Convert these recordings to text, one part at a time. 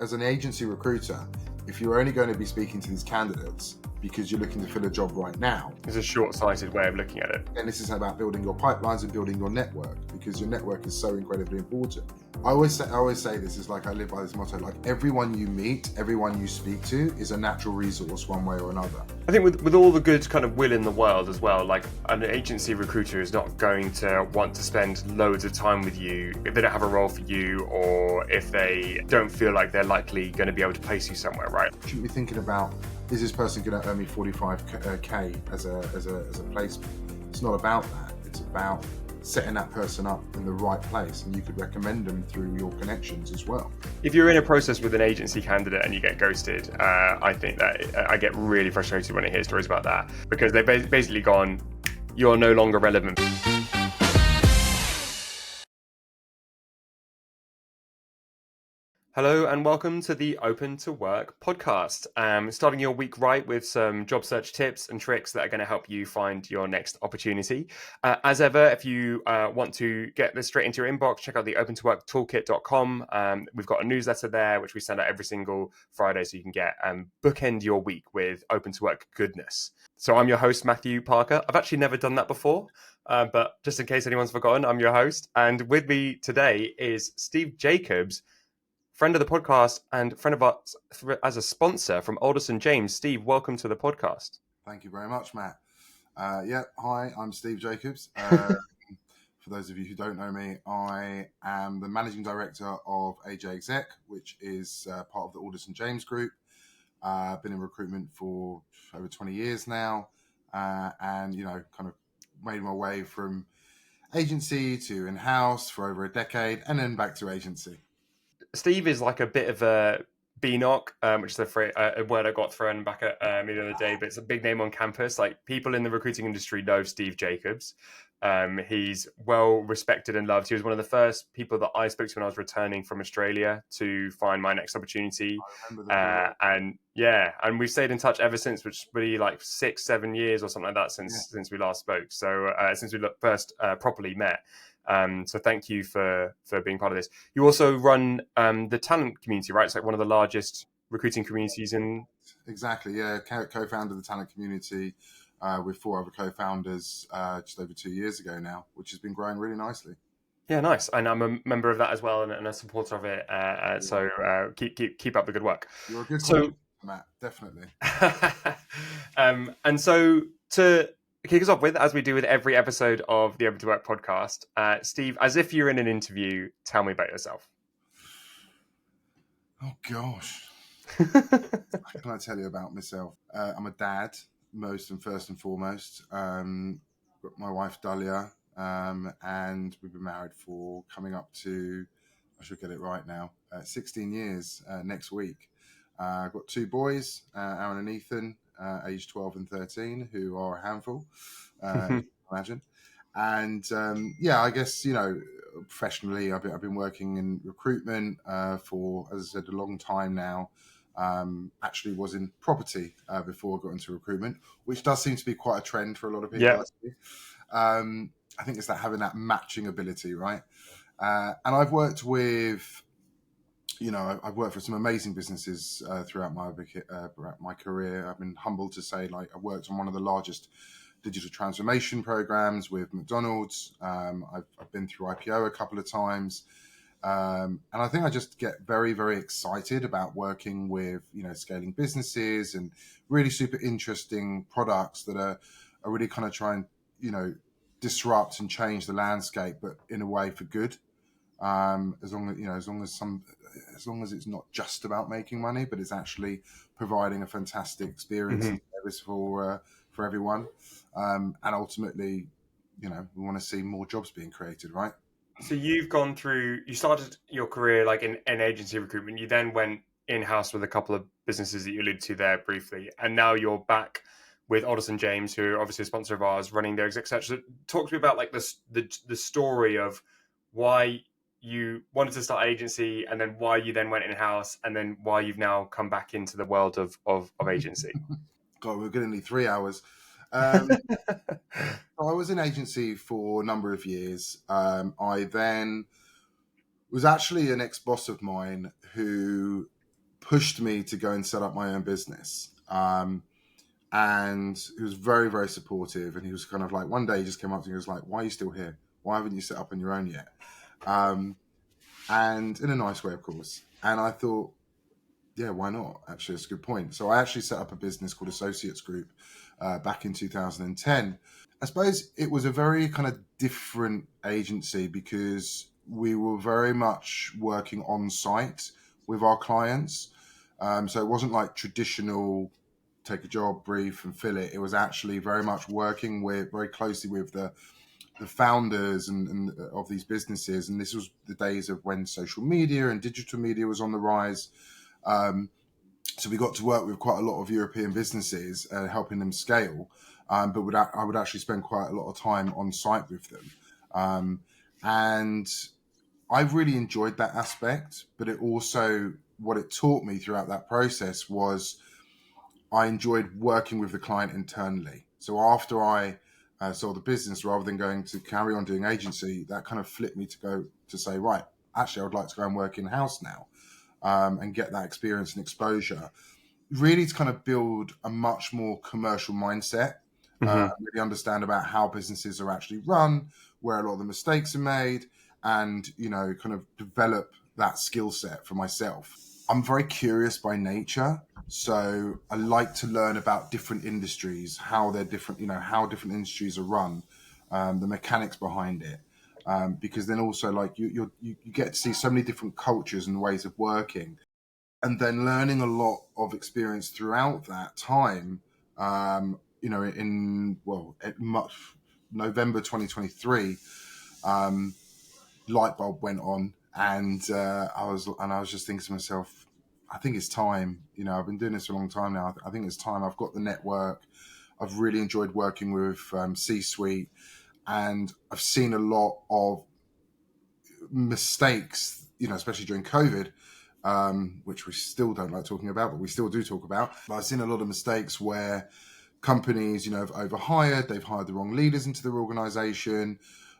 as an agency recruiter, if you're only going to be speaking to these candidates because you're looking to fill a job right now, it's a short-sighted way of looking at it. And this is about building your pipelines and building your network, because your network is so incredibly important. I always say this is like, I live by this motto, like everyone you meet, everyone you speak to is a natural resource one way or another. I think with all the good kind of will in the world as well, like an agency recruiter is not going to want to spend loads of time with you if they don't have a role for you, or if they don't feel like they're likely going to be able to place you somewhere, right? You shouldn't be thinking about, is this person going to earn me 45k as a placement? It's not about that. It's about setting that person up in the right place, and you could recommend them through your connections as well. If you're in a process with an agency candidate and you get ghosted, I think that I get really frustrated when I hear stories about that, because they've basically gone, you're no longer relevant. Hello and welcome to the Open to Work podcast. Starting your week right with some job search tips and tricks that are going to help you find your next opportunity. As ever, if you want to get this straight into your inbox, check out the opentoworktoolkit.com. We've got a newsletter there, which we send out every single Friday, so you can get bookend your week with Open to Work goodness. So I'm your host, Matthew Parker. I've actually never done that before, but just in case anyone's forgotten, I'm your host. And with me today is Steve Jacobs, friend of the podcast and friend of ours as a sponsor from Alderson James. Steve, welcome to the podcast. Thank you very much, Matt. Hi, I'm Steve Jacobs. For those of you who don't know me, I am the managing director of AJ Exec, which is part of the Alderson James group. I've been in recruitment for over 20 years now, and kind of made my way from agency to in-house for over a decade, and then back to agency. Steve is like a bit of a BNOC, which is a word I got thrown back at me the other day, but it's a big name on campus. Like, people in the recruiting industry know Steve Jacobs. He's well respected and loved. He was one of the first people that I spoke to when I was returning from Australia to find my next opportunity. And we've stayed in touch ever since, which is really like 6-7 years or something like that since we last spoke. So since we first properly met. So thank you for being part of this. You also run the talent community, right? It's like one of the largest recruiting communities in... Exactly, yeah. Co-founder of the talent community with 4 other co-founders just over 2 years ago now, which has been growing really nicely. Yeah, nice. And I'm a member of that as well, and a supporter of it. So keep up the good work. You're a good contributor, Matt, definitely. And so to kick us off with, as we do with every episode of the Open to Work podcast, Steve, as if you're in an interview, tell me about yourself. Oh, gosh. What can I tell you about myself? I'm a dad, first and foremost. Got my wife, Dahlia, and we've been married for coming up to, I should get it right now, 16 years next week. I've got 2 boys, Aaron and Ethan, aged 12 and 13, who are a handful, imagine. And I guess, professionally, I've been working in recruitment for, as I said, a long time now. Actually was in property before I got into recruitment, which does seem to be quite a trend for a lot of people. Yeah. I think it's that having that matching ability, right? And I've worked with, I've worked for some amazing businesses throughout my career. I've been humbled to say, like, I worked on one of the largest digital transformation programs with McDonald's. I've been through IPO a couple of times. And I think I just get very, very excited about working with, scaling businesses and really super interesting products that are really kind of trying, disrupt and change the landscape, but in a way for good. As long as it's not just about making money, but it's actually providing a fantastic experience and service for everyone. And ultimately, we want to see more jobs being created, right? So you started your career like in agency recruitment. You then went in-house with a couple of businesses that you alluded to there briefly. And now you're back with Alderson James, who are obviously a sponsor of ours, running their exec search. So talk to me about like the story of why you wanted to start an agency, and then why you then went in-house, and then why you've now come back into the world of agency. God, we're going to need 3 hours. I was in agency for a number of years. I then was actually an ex-boss of mine who pushed me to go and set up my own business. And he was very, very supportive. And he was kind of like, one day he just came up to me and was like, why are you still here? Why haven't you set up on your own yet? And in a nice way, of course. And I thought, yeah, why not? Actually, it's a good point. So I actually set up a business called Associates Group back in 2010. I suppose it was a very kind of different agency because we were very much working on site with our clients. So it wasn't like traditional take a job, brief, and fill it. It was actually very much working with very closely with the founders and of these businesses. And this was the days of when social media and digital media was on the rise. So we got to work with quite a lot of European businesses, helping them scale. But I would actually spend quite a lot of time on site with them. And I really enjoyed that aspect, but it also, what it taught me throughout that process was I enjoyed working with the client internally. So after I sold the business, rather than going to carry on doing agency, that kind of flipped me to go to say, right, actually, I would like to go and work in-house now and get that experience and exposure. Really to kind of build a much more commercial mindset, really understand about how businesses are actually run, where a lot of the mistakes are made, and, kind of develop that skill set for myself. I'm very curious by nature, so I like to learn about different industries, how they're different, how different industries are run, the mechanics behind it. Because then also, like, you get to see so many different cultures and ways of working, and then learning a lot of experience throughout that time. November 2023, light bulb went on, and I was just thinking to myself, I think it's time. I've been doing this for a long time now. I think it's time. I've got the network. I've really enjoyed working with C-suite, and I've seen a lot of mistakes, especially during COVID, which we still don't like talking about, but we still do talk about. But I've seen a lot of mistakes where companies, have overhired, they've hired the wrong leaders into their organization,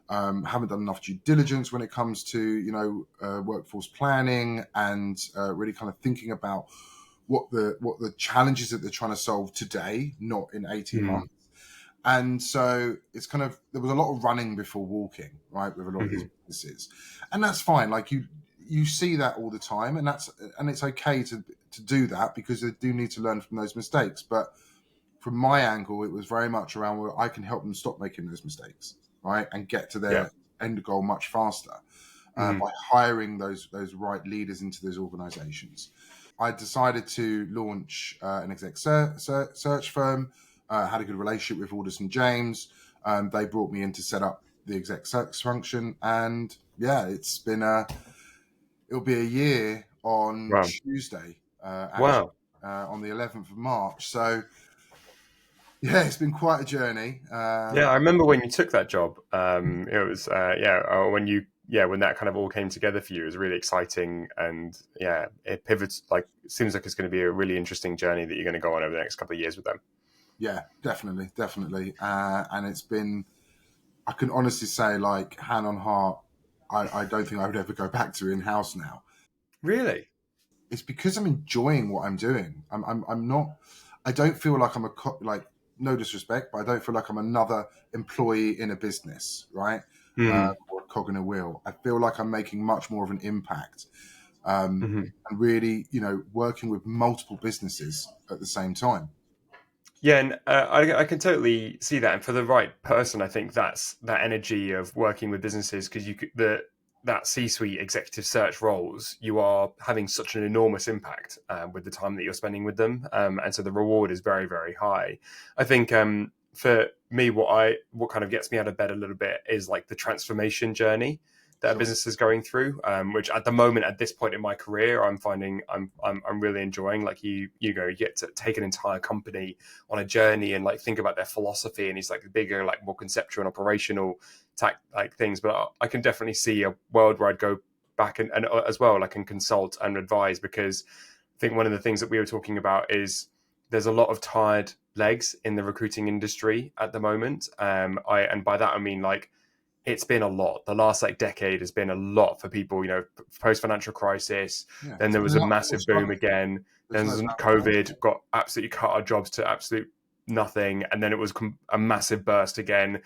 haven't done enough due diligence when it comes to, workforce planning and really kind of thinking about what the challenges that they're trying to solve today, not in 18 months. And so it's kind of, there was a lot of running before walking, right, with a lot of these businesses. And that's fine. Like you see that all the time, and it's okay to do that because they do need to learn from those mistakes. But from my angle, it was very much around where I can help them stop making those mistakes, right, and get to their end goal much faster by hiring those right leaders into those organizations. I decided to launch an exec search firm. Had a good relationship with Alderson James. They brought me in to set up the exec search function, and it'll be a year on Tuesday, actually, on the 11th of March. So yeah, it's been quite a journey. I remember when you took that job. It was when that kind of all came together for you. It was really exciting, and it pivots. Like, it seems like it's going to be a really interesting journey that you're going to go on over the next couple of years with them. Yeah, definitely. And it's been, I can honestly say, like, hand on heart, I don't think I would ever go back to in-house now. Really? It's because I'm enjoying what I'm doing. I'm not, I don't feel like I'm no disrespect, but I don't feel like I'm another employee in a business, right? Or a cog in a wheel. I feel like I'm making much more of an impact. And really, working with multiple businesses at the same time. Yeah, and I can totally see that. And for the right person, I think that's that energy of working with businesses, because that C-suite executive search roles, you are having such an enormous impact with the time that you're spending with them, and so the reward is very, very high. I think for me, what kind of gets me out of bed a little bit is like the transformation journey that a business is going through, which at the moment, at this point in my career, I'm finding I'm really enjoying. Like you get to take an entire company on a journey and like think about their philosophy, and it's like bigger, like more conceptual and operational like things. But I can definitely see a world where I'd go back and as well, like, and consult and advise, because I think one of the things that we were talking about is there's a lot of tired legs in the recruiting industry at the moment. And by that I mean, like, it's been a lot. The last like decade has been a lot for people, post financial crisis. Yeah, Then there was a massive boom again. There's Then no doubt about it. COVID got absolutely cut our jobs to absolute nothing. And then it was a massive burst again.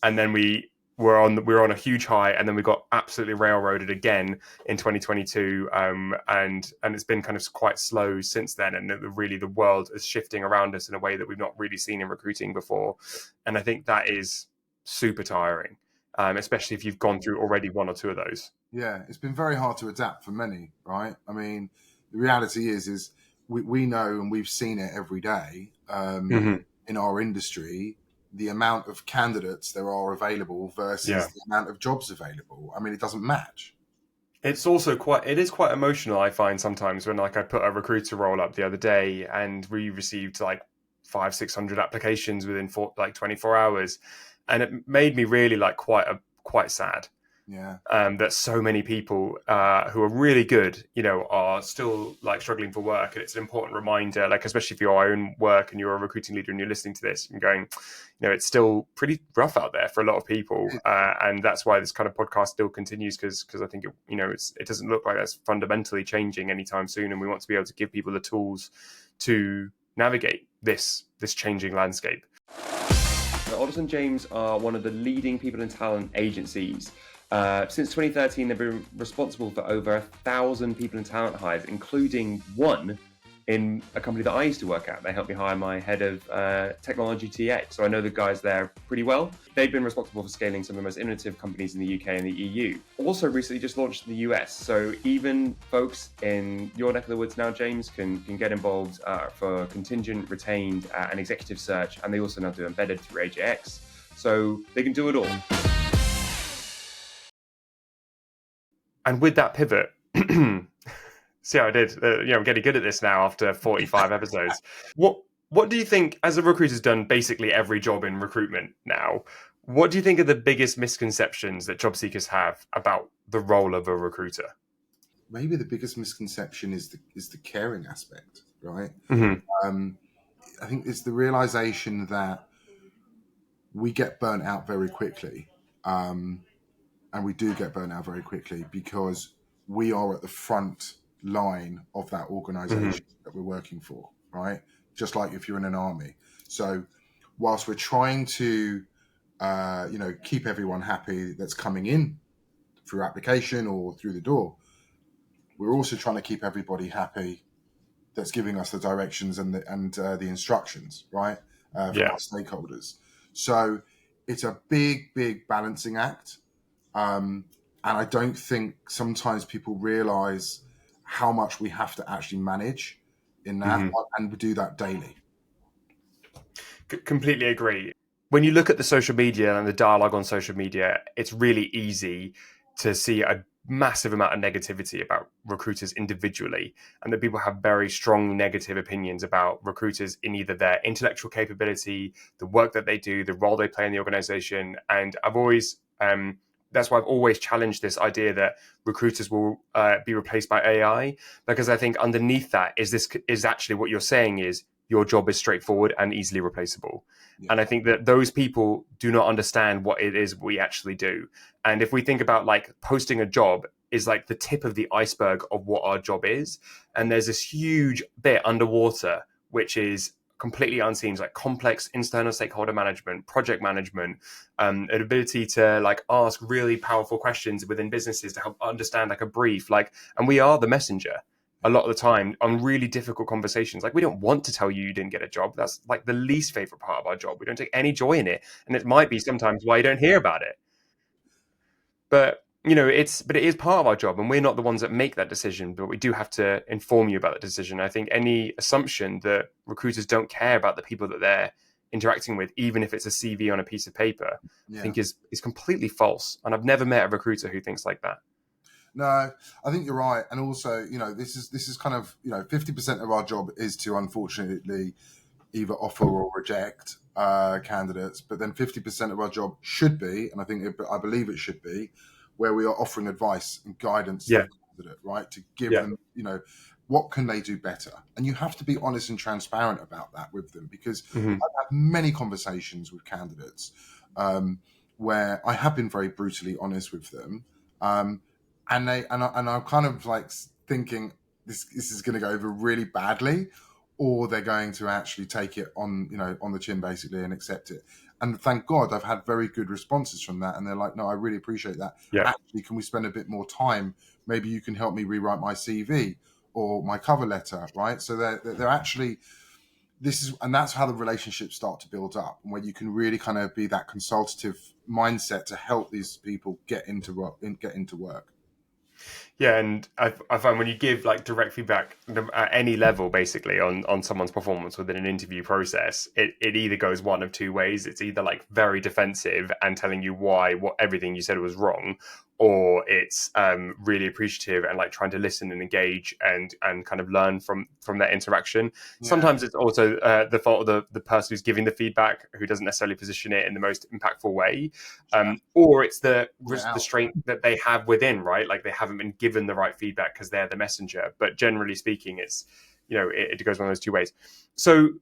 And then we were on a huge high, and then we got absolutely railroaded again in 2022, and it's been kind of quite slow since then. And really, the world is shifting around us in a way that we've not really seen in recruiting before, and I think that is super tiring, especially if you've gone through already one or two of those. Yeah, it's been very hard to adapt for many, right? I mean, the reality is we know and we've seen it every day Mm-hmm. in our industry, the amount of candidates there are available versus the amount of jobs available. I mean, it doesn't match. It is quite emotional, I find, sometimes when like I put a recruiter role up the other day and we received like 500-600 applications within 24 hours, and it made me really like quite sad. Yeah. That so many people who are really good, are still like struggling for work. And it's an important reminder, like, especially if your own work and you're a recruiting leader and you're listening to this and going, it's still pretty rough out there for a lot of people. And that's why this kind of podcast still continues, because I think, it doesn't look like that's fundamentally changing anytime soon. And we want to be able to give people the tools to navigate this changing landscape. Alderson James are one of the leading people and talent agencies. Since 2013, they've been responsible for over 1,000 people and talent hires, including one in a company that I used to work at. They helped me hire my head of technology TA, so I know the guys there pretty well. They've been responsible for scaling some of the most innovative companies in the UK and the EU. Also recently just launched in the US, so even folks in your neck of the woods now, James, can get involved for contingent, retained, and executive search, and they also now do embedded through AJ Exec, so they can do it all. And with that pivot, see how I did? I'm getting good at this now after 45 episodes. What do you think, as a recruiter's done basically every job in recruitment now, what do you think are the biggest misconceptions that job seekers have about the role of a recruiter? Maybe the biggest misconception is the caring aspect, right? Mm-hmm. I think it's the realization that we get burnt out very quickly. And we do get burnt out very quickly because we are at the front line of that organization that we're working for, right? Just like if you're in an army. So whilst we're trying to, keep everyone happy that's coming in through application or through the door, we're also trying to keep everybody happy that's giving us the directions and the instructions, right? From our stakeholders. So it's a big balancing act. And I don't think sometimes people realize how much we have to actually manage in that, and we do that daily. Completely agree. When you look at the social media and the dialogue on social media, it's really easy to see a massive amount of negativity about recruiters individually, and that people have very strong negative opinions about recruiters in either their intellectual capability, the work that they do, the role they play in the organization. And that's why I've always challenged this idea that recruiters will be replaced by AI, because I think underneath that is actually what you're saying is your job is straightforward and easily replaceable. Yeah. And I think that those people do not understand what it is we actually do. And if we think about like posting a job is like the tip of the iceberg of what our job is. And there's this huge bit underwater, which is completely unseen, like complex internal stakeholder management, project management, an ability to like ask really powerful questions within businesses to help understand like a brief, and we are the messenger a lot of the time on really difficult conversations. Like, we don't want to tell you didn't get a job. That's like the least favorite part of our job. We don't take any joy in it. And it might be sometimes why you don't hear about it. But it is part of our job, and we're not the ones that make that decision, but we do have to inform you about that decision. I think any assumption that recruiters don't care about the people that they're interacting with, even if it's a CV on a piece of paper, I think is completely false. And I've never met a recruiter who thinks like that. No, I think you're right. And also, this is kind of, 50% of our job is to, unfortunately, either offer or reject candidates. But then 50% of our job should be, and I believe it should be, where we are offering advice and guidance to the candidate, right? To give them, what can they do better? And you have to be honest and transparent about that with them, because I've had many conversations with candidates where I have been very brutally honest with them, and I'm kind of like thinking this is going to go over really badly, or they're going to actually take it on the chin basically and accept it. And thank God I've had very good responses from that, and they're like, no, I really appreciate that. Yeah. Actually, can we spend a bit more time? Maybe you can help me rewrite my CV or my cover letter, right? So they're actually, and that's how the relationships start to build up, where you can really kind of be that consultative mindset to help these people get into work. Yeah, and I find when you give like direct feedback at any level, basically on someone's performance within an interview process, it either goes one of two ways. It's either like very defensive and telling you why what everything you said was wrong, or it's really appreciative and like trying to listen and engage and kind of learn from that interaction. Yeah, Sometimes it's also the fault of the person who's giving the feedback, who doesn't necessarily position it in the most impactful way, or it's the strength that they have within, right? Like they haven't been given the right feedback because they're the messenger. But generally speaking, it's it goes one of those two ways. So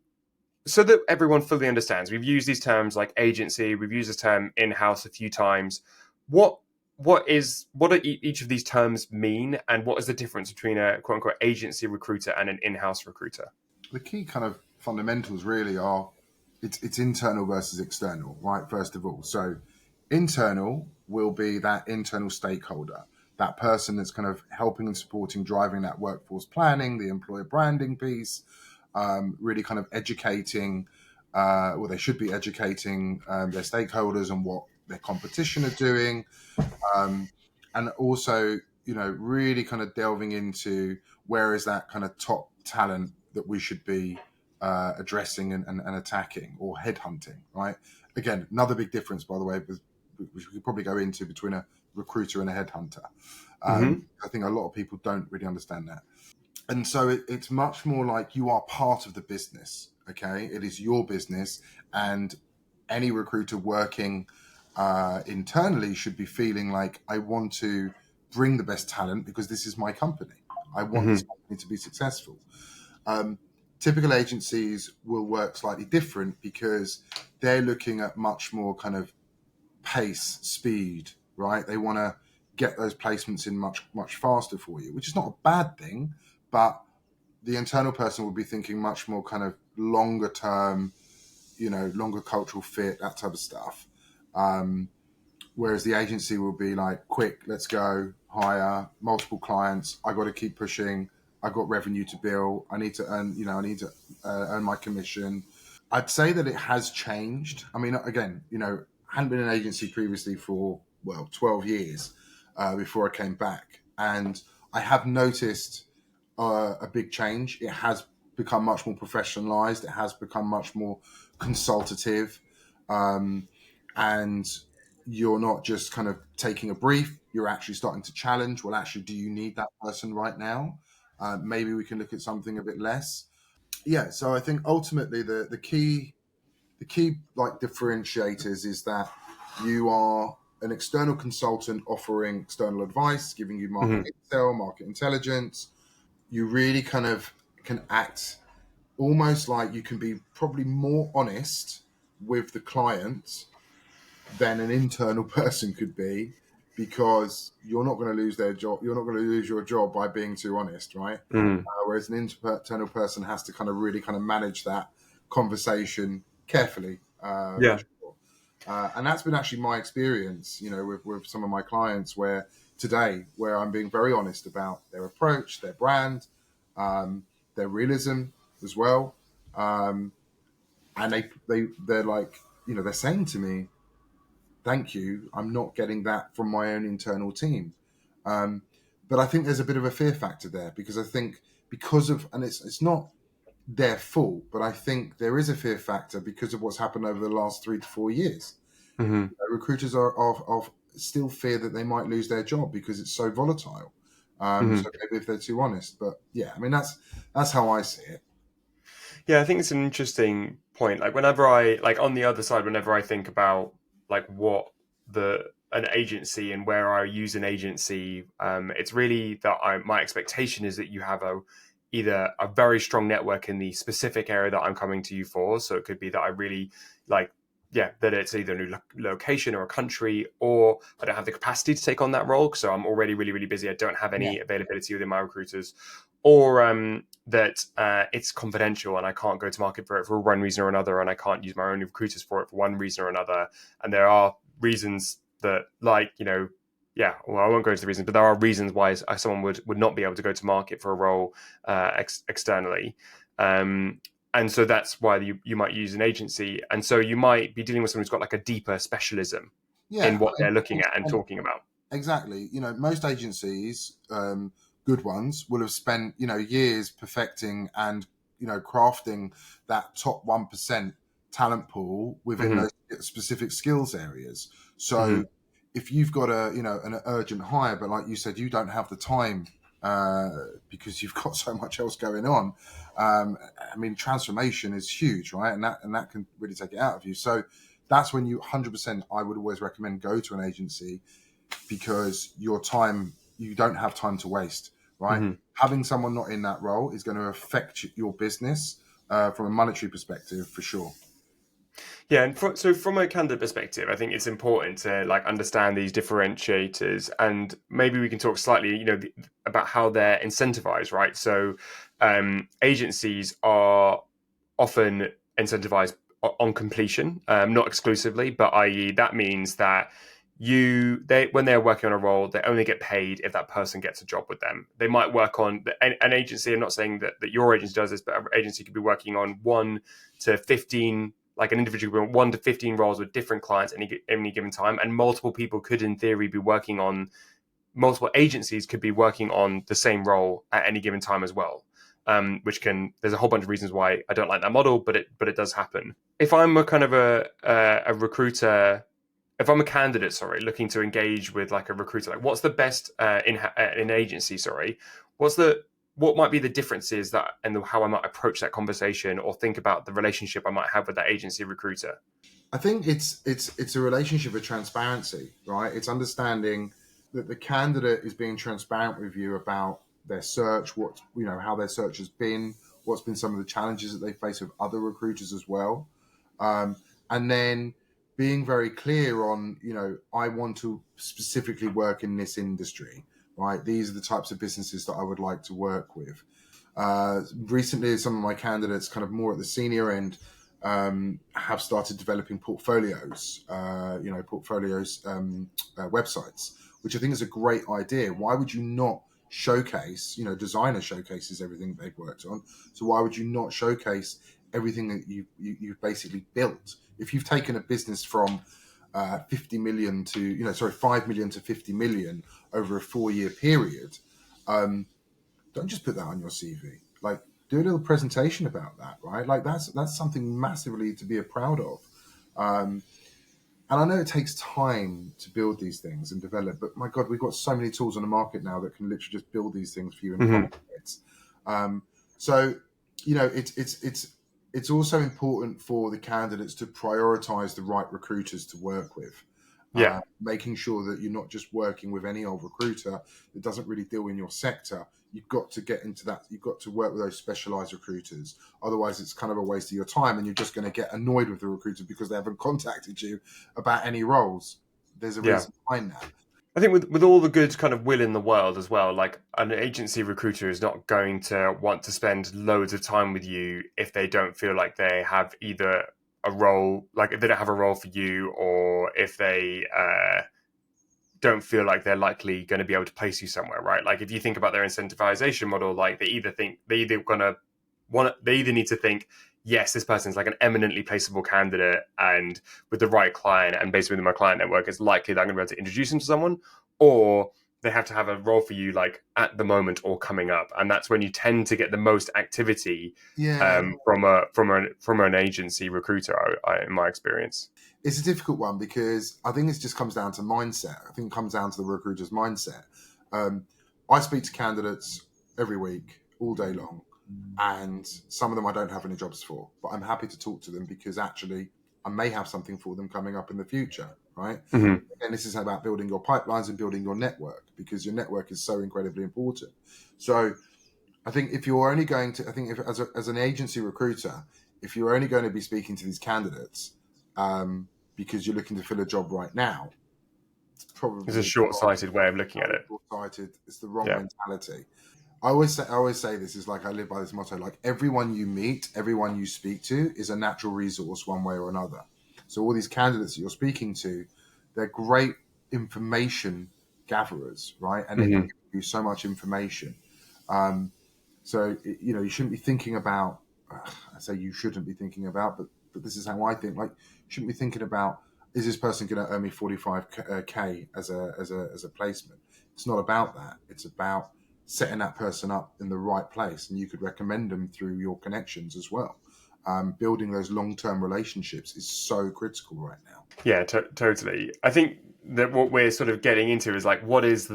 that everyone fully understands, we've used these terms like agency, we've used this term in-house a few times. What do each of these terms mean, and what is the difference between a quote unquote agency recruiter and an in-house recruiter? The key kind of fundamentals really are it's internal versus external, right? First of all, so internal will be that internal stakeholder, that person that's kind of helping and supporting, driving that workforce planning, the employer branding piece, really kind of educating, well, they should be educating their stakeholders on what their competition are doing, and also, really kind of delving into where is that kind of top talent that we should be addressing and attacking or headhunting, right? Again, another big difference, by the way, which we could probably go into between a recruiter and a headhunter. I think a lot of people don't really understand that. And so it's much more like you are part of the business, okay? It is your business, and any recruiter working internally should be feeling like, I want to bring the best talent because this is my company. I want this company to be successful. Typical agencies will work slightly different because they're looking at much more kind of pace, speed, right? They want to get those placements in much, much faster for you, which is not a bad thing, but the internal person will be thinking much more kind of longer term, longer cultural fit, that type of stuff. Whereas the agency will be like, quick, let's go, hire, multiple clients. I got to keep pushing. I got revenue to bill. I need to earn, earn my commission. I'd say that it has changed. I mean, again, I hadn't been an agency previously for, 12 years before I came back. And I have noticed a big change. It has become much more professionalized. It has become much more consultative. And you're not just kind of taking a brief. You're actually starting to challenge. Well, actually, do you need that person right now? Maybe we can look at something a bit less. Yeah. So I think ultimately the key like differentiators is that you are an external consultant offering external advice, giving you market intel, market intelligence. You really kind of can act almost like you can be probably more honest with the client than an internal person could be, because you're not going to lose their job. You're not going to lose your job by being too honest, right? Whereas an internal person has to kind of really kind of manage that conversation carefully. Yeah. For sure. And that's been actually my experience, with some of my clients where I'm being very honest about their approach, their brand, their realism as well. And they're like, they're saying to me, thank you, I'm not getting that from my own internal team. But I think there's a bit of a fear factor there, because I think and it's not their fault, but I think there is a fear factor because of what's happened over the last 3 to 4 years. Recruiters are still fear that they might lose their job because it's so volatile. So maybe if they're too honest, but yeah, I mean, that's how I see it. Yeah, I think it's an interesting point. Like on the other side, whenever I think about like what an agency and where I use an agency, it's really that my expectation is that you have either a very strong network in the specific area that I'm coming to you for. So it could be that I really like that it's either a new location or a country, or I don't have the capacity to take on that role, so I'm already really, really busy. I don't have any availability within my recruiters, or that it's confidential and I can't go to market for it for one reason or another, and I can't use my own recruiters for it for one reason or another. And there are reasons that, like, well, I won't go into the reasons, but there are reasons why someone would not be able to go to market for a role externally. And so that's why you might use an agency. And so you might be dealing with someone who's got like a deeper specialism in what they're looking at and talking about. Exactly. Most agencies, good ones, will have spent, years perfecting and, crafting that top 1% talent pool within those specific skills areas. So if you've got an urgent hire, but like you said, you don't have the time because you've got so much else going on. Transformation is huge, right? And that can really take it out of you. So that's when you 100%, I would always recommend go to an agency, because you don't have time to waste, right? Having someone not in that role is going to affect your business from a monetary perspective, for sure. Yeah, and so from a candidate perspective, I think it's important to understand these differentiators, and maybe we can talk slightly, about how they're incentivized, right? So agencies are often incentivized on completion, not exclusively, but i.e. that means that when they're working on a role, they only get paid if that person gets a job with them. They might work on an agency. I'm not saying that your agency does this, but an agency could be working on 1 to 15, like an individual 1 to 15 roles with different clients at any given time, and multiple people could, in theory, be working on multiple agencies could be working on the same role at any given time as well. There's a whole bunch of reasons why I don't like that model, but it does happen. If I'm a kind of a recruiter, if I'm a candidate, looking to engage with like a recruiter, like what's the best in agency? What might be the differences and how I might approach that conversation or think about the relationship I might have with that agency recruiter? I think it's a relationship of transparency, right? It's understanding that the candidate is being transparent with you about their search, how their search has been, what's been some of the challenges that they face with other recruiters as well, and then being very clear on, I want to specifically work in this industry, right? These are the types of businesses that I would like to work with. Recently, some of my candidates, kind of more at the senior end, have started developing portfolios, websites, which I think is a great idea. Why would you not showcase, designer showcases everything that they've worked on. So why would you not showcase everything that you've basically built? If you've taken a business from 50 million to, 5 million to 50 million over a 4-year period, don't just put that on your CV. Like, do a little presentation about that, right? Like that's something massively to be proud of. And I know it takes time to build these things and develop, but my God, we've got so many tools on the market now that can literally just build these things for you in 5 minutes. So, it's also important for the candidates to prioritize the right recruiters to work with. Making sure that you're not just working with any old recruiter that doesn't really deal in your sector. You've got to get into that. You've got to work with those specialized recruiters. Otherwise, it's kind of a waste of your time, and you're just going to get annoyed with the recruiter because they haven't contacted you about any roles. There's a reason behind that. I think with all the good kind of will in the world as well, like an agency recruiter is not going to want to spend loads of time with you if they don't feel like they have either a role, like if they don't have a role for you, or if they don't feel like they're likely going to be able to place you somewhere, right? Like if you think about their incentivization model, like they either need to think, yes, this person's like an eminently placeable candidate, and with the right client and based within my client network, it's likely that I'm going to be able to introduce them to someone, or they have to have a role for you like at the moment or coming up, and that's when you tend to get the most activity from an agency recruiter, in my experience. It's a difficult one because I think it just comes down to mindset. I think it comes down to the recruiter's mindset. I speak to candidates every week, all day long, and some of them I don't have any jobs for, but I'm happy to talk to them because actually I may have something for them coming up in the future, right? And this is about building your pipelines and building your network, because your network is so incredibly important. So I think if you're only going to, as an agency recruiter, if you're only going to be speaking to these candidates, because you're looking to fill a job right now. It's It's a probably short-sighted way of looking at it. short-sighted. It's the wrong Yeah. mentality. I always say this is like, I live by this motto, like everyone you meet, everyone you speak to is a natural resource one way or another. So all these candidates that you're speaking to, they're great information gatherers, right? And they can give you so much information. So, you shouldn't be thinking about, I say you shouldn't be thinking about, but this is how I think, like, you shouldn't be thinking about, is this person going to earn me 45K as a placement? It's not about that. It's about setting that person up in the right place. And you could recommend them through your connections as well. Building those long-term relationships is so critical right now. Yeah, totally. I think that what we're sort of getting into is like, what is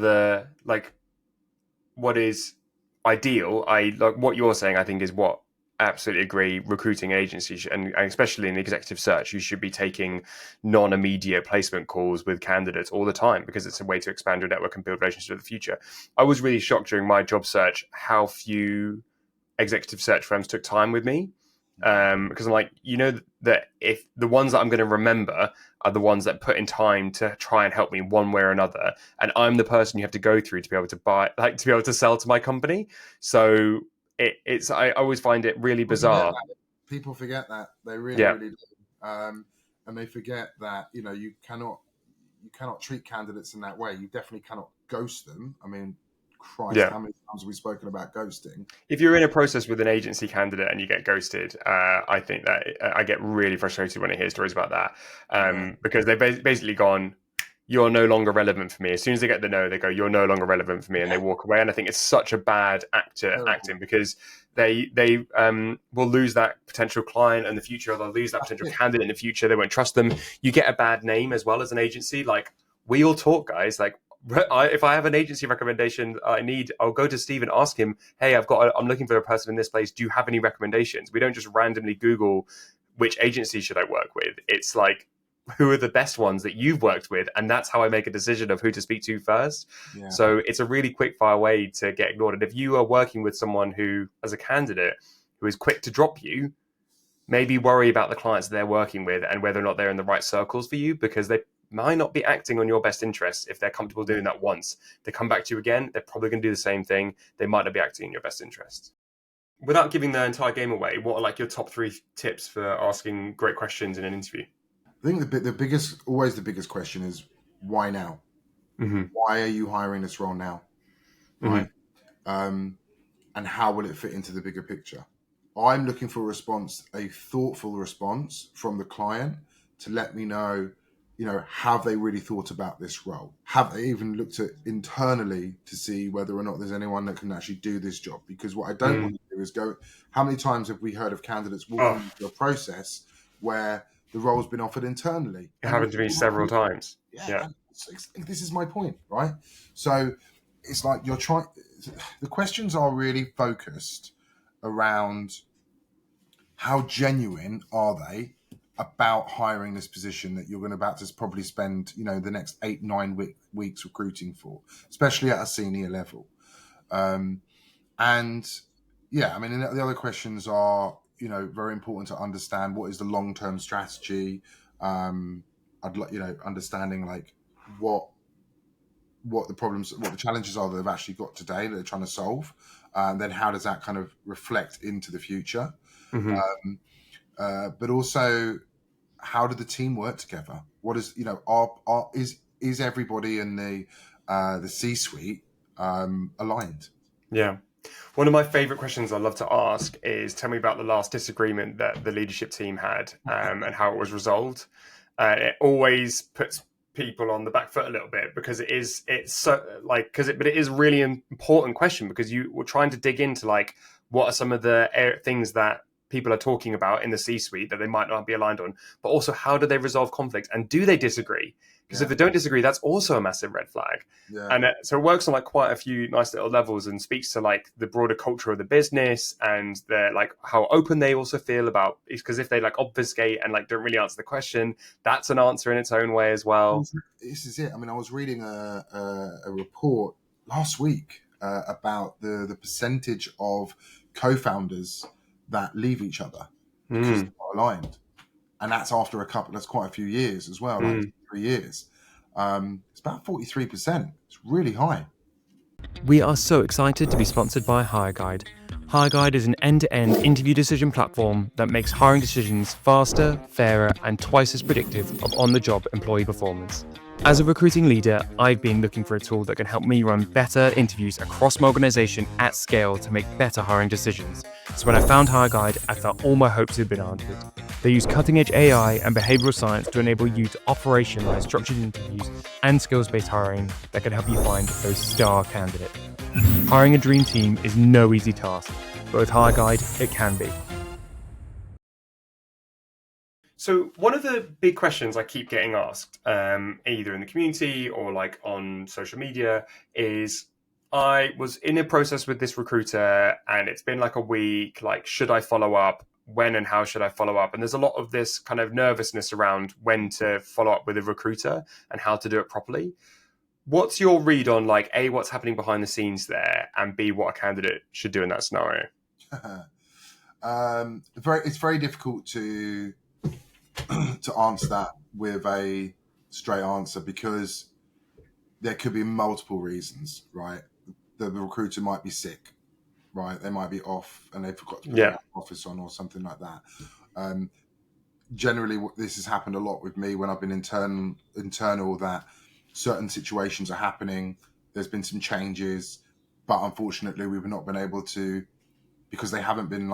ideal? Like what you're saying, I think is what absolutely agree. Recruiting agencies, and especially in executive search, you should be taking non-immediate placement calls with candidates all the time because it's a way to expand your network and build relationships with the future. I was really shocked during my job search how few executive search firms took time with me. Because I'm like, that if the ones that I'm going to remember are the ones that put in time to try and help me one way or another, and I'm the person you have to go through to be able to buy, like to be able to sell to my company. So I always find it really bizarre. People forget that. They really, Yeah. really do. And they forget that, you cannot treat candidates in that way. You definitely cannot ghost them. I mean, Christ, Yeah. how many times have we spoken about ghosting? If you're in a process with an agency candidate and you get ghosted, I think that I get really frustrated when I hear stories about that, because they've basically gone, you're no longer relevant for me. As soon as they get the no, they go, you're no longer relevant for me, and they walk away. And I think it's such a bad acting because they will lose that potential client in the future. They'll lose that potential candidate in the future. They won't trust them. You get a bad name as well as an agency. Like, we all talk, guys. Like, if I have an agency recommendation I'll go to Steve and ask him, hey, I'm looking for a person in this place. Do you have any recommendations? We don't just randomly Google which agency should I work with. It's like, who are the best ones that you've worked with? And that's how I make a decision of who to speak to first. Yeah. So it's a really quick fire way to get ignored. And if you are working with someone who, as a candidate, who is quick to drop you, maybe worry about the clients they're working with and whether or not they're in the right circles for you, because they might not be acting on your best interests. If they're comfortable doing that once, they come back to you again, they're probably going to do the same thing. They might not be acting in your best interests. Without giving the entire game away, what are like your top 3 tips for asking great questions in an interview? I think the biggest question is, why now? Mm-hmm. Why are you hiring this role now? Right? And how will it fit into the bigger picture? I'm looking for a thoughtful response from the client to let me know, have they really thought about this role? Have they even looked at internally to see whether or not there's anyone that can actually do this job? Because what I don't want to do is go, how many times have we heard of candidates walking into a process where the role's been offered internally? It happened to me several times. Yeah. This is my point, right? So it's like the questions are really focused around how genuine are they about hiring this position that you're about to probably spend, the next 8-9 weeks recruiting for, especially at a senior level. And yeah, I mean, the other questions are, very important to understand what is the long-term strategy. I'd like, understanding like what the challenges are that they've actually got today that they're trying to solve. Then how does that kind of reflect into the future? But also, how do the team work together? What is, is everybody in the C-suite aligned? Yeah. One of my favorite questions I love to ask is, tell me about the last disagreement that the leadership team had, and how it was resolved. It always puts people on the back foot a little bit, because it is a really important question, because you were trying to dig into like, what are some of the things that people are talking about in the C-suite that they might not be aligned on, but also how do they resolve conflict, and do they disagree? Because if they don't disagree, that's also a massive red flag. Yeah. And so it works on like quite a few nice little levels, and speaks to like the broader culture of the business, and they're like how open they also feel about it. Because if they like obfuscate and like don't really answer the question, that's an answer in its own way as well. This is it. I mean, I was reading a report last week about the percentage of co-founders that leave each other because they're not aligned. and that's after that's quite a few years as well, like 3 years. It's about 43%. It's really high. We are so excited to be sponsored by HireGuide. HireGuide is an end-to-end interview decision platform that makes hiring decisions faster, fairer, and twice as predictive of on-the-job employee performance. As a recruiting leader, I've been looking for a tool that can help me run better interviews across my organisation at scale to make better hiring decisions. So when I found HireGuide, I felt all my hopes had been answered. They use cutting-edge AI and behavioural science to enable you to operationalise structured interviews and skills-based hiring that can help you find those star candidates. Hiring a dream team is no easy task, but with HireGuide, it can be. So one of the big questions I keep getting asked, either in the community or like on social media, is I was in a process with this recruiter and it's been like a week, like, should I follow up? When and how should I follow up? And there's a lot of this kind of nervousness around when to follow up with a recruiter and how to do it properly. What's your read on, like, A, what's happening behind the scenes there, and B, what a candidate should do in that scenario? It's very difficult to answer that with a straight answer, because there could be multiple reasons, right? The recruiter might be sick, right? They might be off and they forgot to put their office on or something like that. Generally, this has happened a lot with me when I've been internal, that certain situations are happening. There's been some changes, but unfortunately we've not been able to, because they haven't been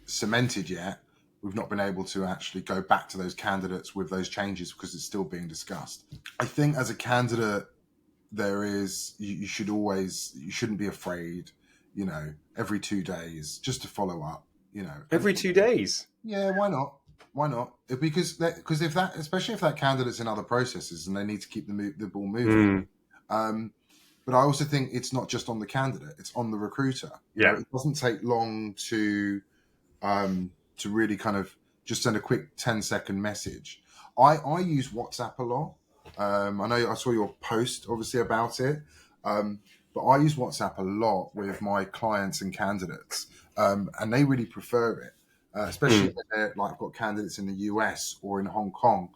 cemented yet. We've not been able to actually go back to those candidates with those changes because it's still being discussed. I think as a candidate, you shouldn't be afraid, every 2 days just to follow up, Every 2 days? Yeah, why not? Why not? Because especially if that candidate's in other processes and they need to keep the ball moving. But I also think it's not just on the candidate; it's on the recruiter. It doesn't take long to really kind of just send a quick 10-second message. I use WhatsApp a lot. I know I saw your post obviously about it, but I use WhatsApp a lot with my clients and candidates, and they really prefer it. Especially when I've got candidates in the US or in Hong Kong,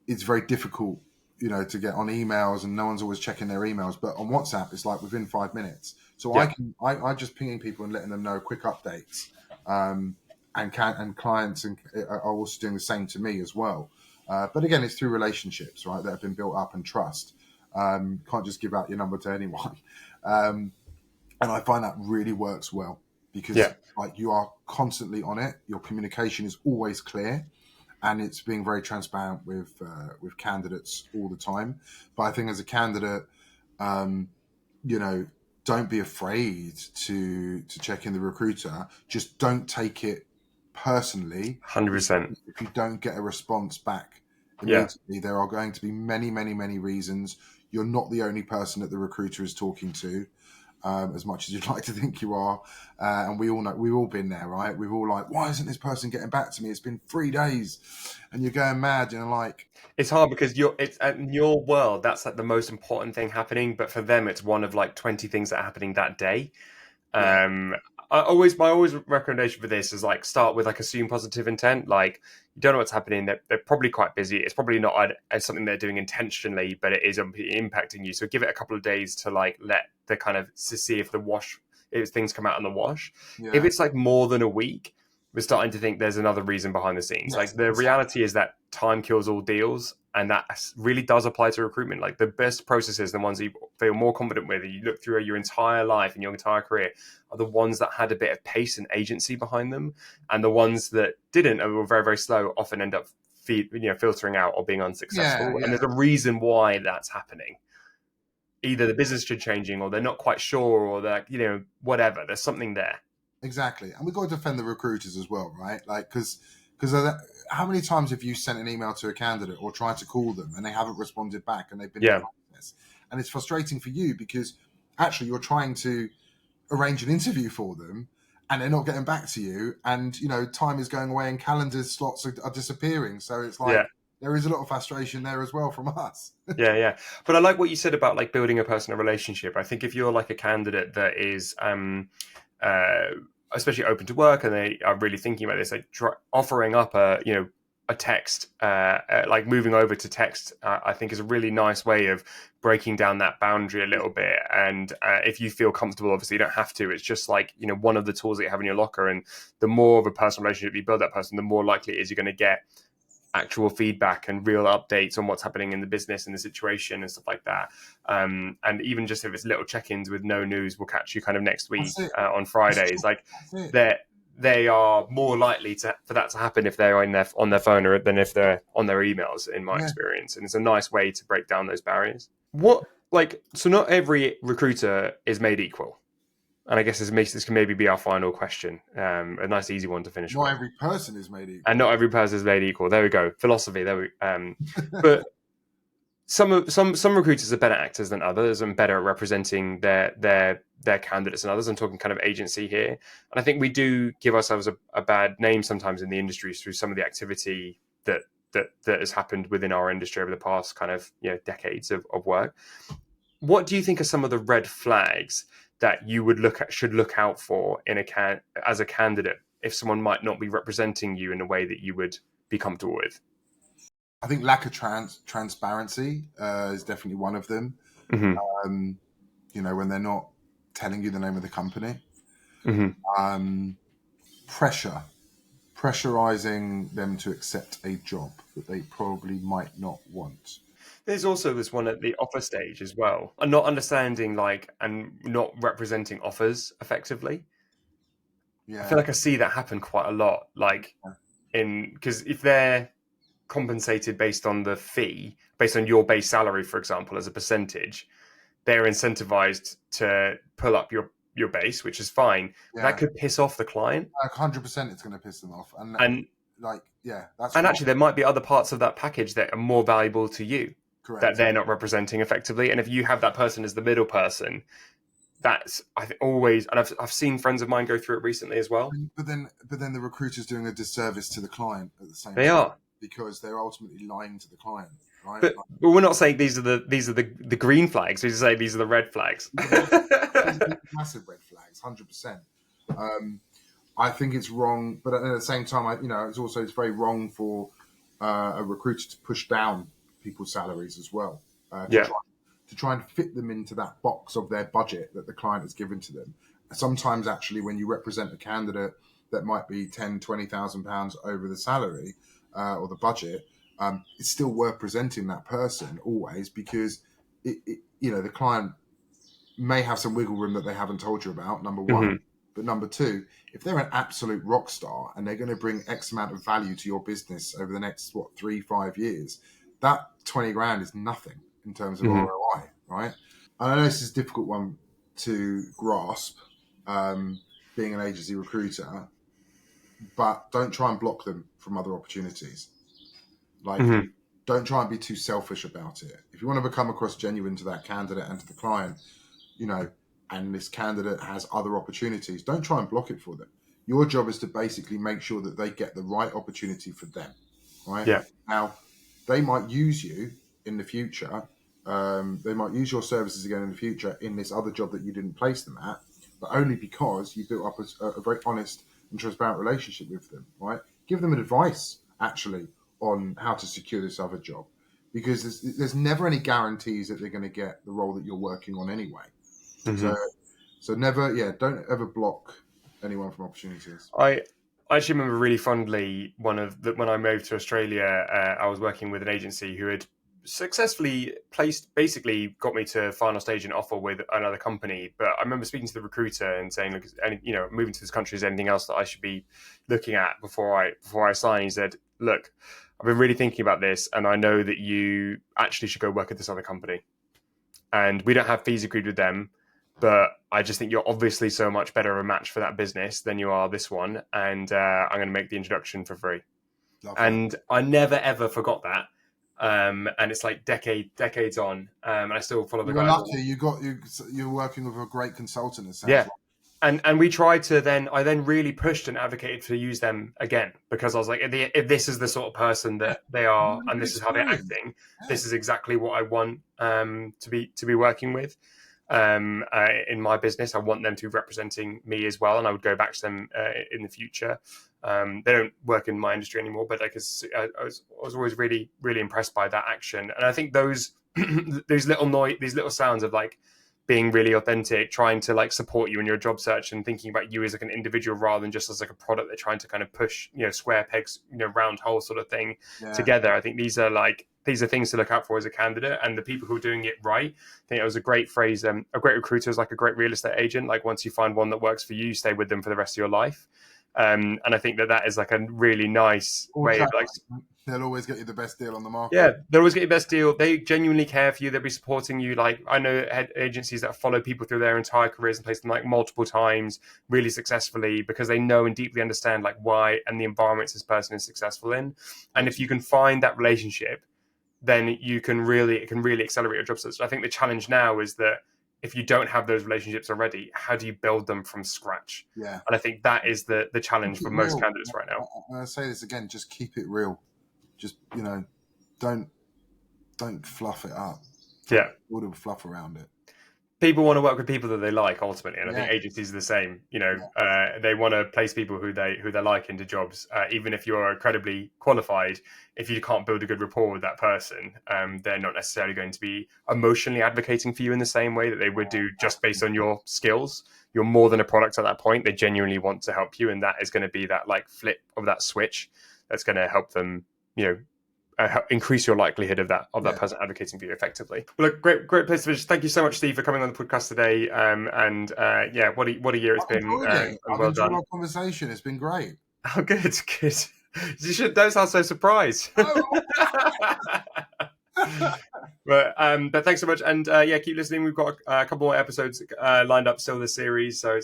it's very difficult, to get on emails and no one's always checking their emails. But on WhatsApp, it's like within 5 minutes. So I just pinging people and letting them know quick updates, and clients are also doing the same to me as well. But again, it's through relationships, right, that have been built up and trust. Can't just give out your number to anyone. And I find that really works well, because you are constantly on it. Your communication is always clear, and it's being very transparent with candidates all the time. But I think as a candidate, don't be afraid to check in the recruiter. Just don't take it personally. 100%. If you don't get a response back immediately, there are going to be many, many, many reasons. You're not the only person that the recruiter is talking to. As much as you'd like to think you are. And we all know, we've all been there, right? We've all why isn't this person getting back to me? It's been 3 days, and you're going mad, It's hard because it's in your world, that's like the most important thing happening, but for them, it's one of like 20 things that are happening that day. My recommendation for this is start with assume positive intent. You don't know what's happening. They're probably quite busy. It's probably not something they're doing intentionally, but it is impacting you. So give it a couple of days to let the kind of to see if things come out in the wash. Yeah. If it's more than a week, we're starting to think there's another reason behind the scenes. Yes, reality is that time kills all deals, and that really does apply to recruitment. The best processes, the ones that you feel more confident with, you look through your entire life and your entire career, are the ones that had a bit of pace and agency behind them, and the ones that didn't and were very, very slow often end up filtering out or being unsuccessful. Yeah. And there's a reason why that's happening. Either the business is changing, or they're not quite sure, or they're whatever. There's something there. Exactly. And we've got to defend the recruiters as well, right? Because how many times have you sent an email to a candidate or tried to call them and they haven't responded back, and they've been in this? And it's frustrating for you, because actually you're trying to arrange an interview for them and they're not getting back to you, and time is going away and calendar slots are disappearing. So it's there is a lot of frustration there as well from us. Yeah. But I like what you said about building a personal relationship. I think if you're a candidate that is especially open to work and they are really thinking about this, like offering up a text, like moving over to text, I think is a really nice way of breaking down that boundary a little bit. And if you feel comfortable, obviously you don't have to. It's just like, one of the tools that you have in your locker. And the more of a personal relationship you build that person, the more likely it is you're going to get actual feedback and real updates on what's happening in the business and the situation and stuff like that. And even just if it's little check-ins with no news, we'll catch you kind of next week on Fridays. Like they are more likely for that to happen if they're on their phone than if they're on their emails, in my experience. And it's a nice way to break down those barriers. So not every recruiter is made equal. And I guess this can maybe be our final question. A nice, easy one to finish with. Not every person is made equal. And not every person is made equal. There we go. Philosophy. But some recruiters are better actors than others and better at representing their candidates than others. I'm talking kind of agency here. And I think we do give ourselves a bad name sometimes in the industry through some of the activity that has happened within our industry over the past kind of decades of work. What do you think are some of the red flags that you would should look out for as a candidate if someone might not be representing you in a way that you would be comfortable with? I think lack of transparency is definitely one of them. Mm-hmm. When they're not telling you the name of the company. Mm-hmm. Pressurizing them to accept a job that they probably might not want. There's also this one at the offer stage as well, and not understanding and not representing offers effectively. I feel like I see that happen quite a lot, because if they're compensated based on the fee, based on your base salary, for example, as a percentage, they're incentivized to pull up your base, which is fine. That could piss off the client. 100% it's going to piss them off. That's actually there might be other parts of that package that are more valuable to you. Correct. That they're not representing effectively. And if you have that person as the middle person, that's, I think, always, and I've seen friends of mine go through it recently as well. But then the recruiter's doing a disservice to the client at the same time. They are, because they're ultimately lying to the client, right? But we're not saying these are the green flags. We just say these are the red flags. Massive red flags, 100%. I think it's wrong, but at the same time, it's very wrong for a recruiter to push down people's salaries as well. To try and fit them into that box of their budget that the client has given to them. Sometimes, actually, when you represent a candidate that might be £10,000-20,000 over the salary or the budget, it's still worth presenting that person always, because the client may have some wiggle room that they haven't told you about, number one. Mm-hmm. But number two, if they're an absolute rock star and they're going to bring X amount of value to your business over the next 3-5 years, that 20 grand is nothing in terms of mm-hmm. ROI, right? I know this is a difficult one to grasp, being an agency recruiter, but don't try and block them from other opportunities. Mm-hmm. Don't try and be too selfish about it. If you want to become across genuine to that candidate and to the client, and this candidate has other opportunities, don't try and block it for them. Your job is to basically make sure that they get the right opportunity for them, right? Yeah. Now, they might use you in the future. They might use your services again in the future in this other job that you didn't place them at, but only because you built up a very honest and transparent relationship with them, right? Give them advice, actually, on how to secure this other job, because there's never any guarantees that they're going to get the role that you're working on anyway. Mm-hmm. So never, don't ever block anyone from opportunities. I actually remember really fondly when I moved to Australia, I was working with an agency who had successfully basically got me to final stage and offer with another company. But I remember speaking to the recruiter and saying, look, moving to this country, is there anything else that I should be looking at before I sign? He said, look, I've been really thinking about this, and I know that you actually should go work at this other company. And we don't have fees agreed with them, but I just think you're obviously so much better a match for that business than you are this one. And I'm going to make the introduction for free. Lovely. And I never, ever forgot that. And it's like decades on. And I still follow the guy. You're lucky. You're working with a great consultant. It sounds like. And we tried to I then really pushed and advocated to use them again, because I was like, if this is the sort of person that they are, and this is how they're acting, this is exactly what I want to be working with. in my business. I want them to be representing me as well, and I would go back to them in the future. They don't work in my industry anymore, but I was always really, really impressed by that action. And I think those these little sounds of like being really authentic, trying to like support you in your job search and thinking about you as like an individual rather than just as like a product they're trying to kind of push, square pegs, round hole sort of thing together. I think these are things to look out for as a candidate, and the people who are doing it right. I think it was a great phrase. A great recruiter is like a great real estate agent. Like once you find one that works for you, you stay with them for the rest of your life. And I think that is like a really nice way of like. They'll always get you the best deal on the market. Yeah, they'll always get you the best deal. They genuinely care for you. They'll be supporting you. Like I know agencies that follow people through their entire careers and place them like multiple times really successfully because they know and deeply understand like why and the environments this person is successful in. And if you can find that relationship, then it can really accelerate your job search. I think the challenge now is that if you don't have those relationships already, how do you build them from scratch? Yeah. And I think that is the challenge for most candidates right now. And I say this again, just keep it real. Just, don't fluff it up. Yeah. All the fluff around it. People want to work with people that they like ultimately, and I think agencies are the same. They want to place people who they like into jobs, even if you're incredibly qualified. If you can't build a good rapport with that person, they're not necessarily going to be emotionally advocating for you in the same way that they would do just based on your skills. You're more than a product at that point. They genuinely want to help you, and that is going to be that like flip of that switch that's going to help them, increase your likelihood of that person advocating for you effectively. Well, look, great place to finish. Thank you so much, Steve, for coming on the podcast today. What a year it's been. I've enjoyed our conversation. It's been great. Oh, good. You should. Don't sound so surprised. But thanks so much, and keep listening. We've got a couple more episodes lined up still this series, so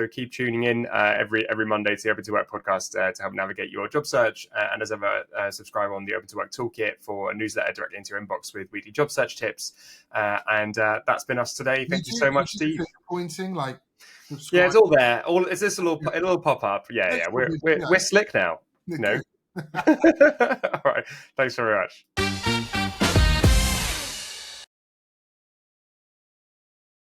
keep tuning in every Monday to the Open to Work podcast to help navigate your job search. And as ever, subscribe on the Open to Work toolkit for a newsletter directly into your inbox with weekly job search tips. And that's been us today. Thank you so much, Steve. Pointing like. Subscribe. Yeah, it's all there. It'll pop up. Yeah. We're slick now. No. All right. Thanks very much.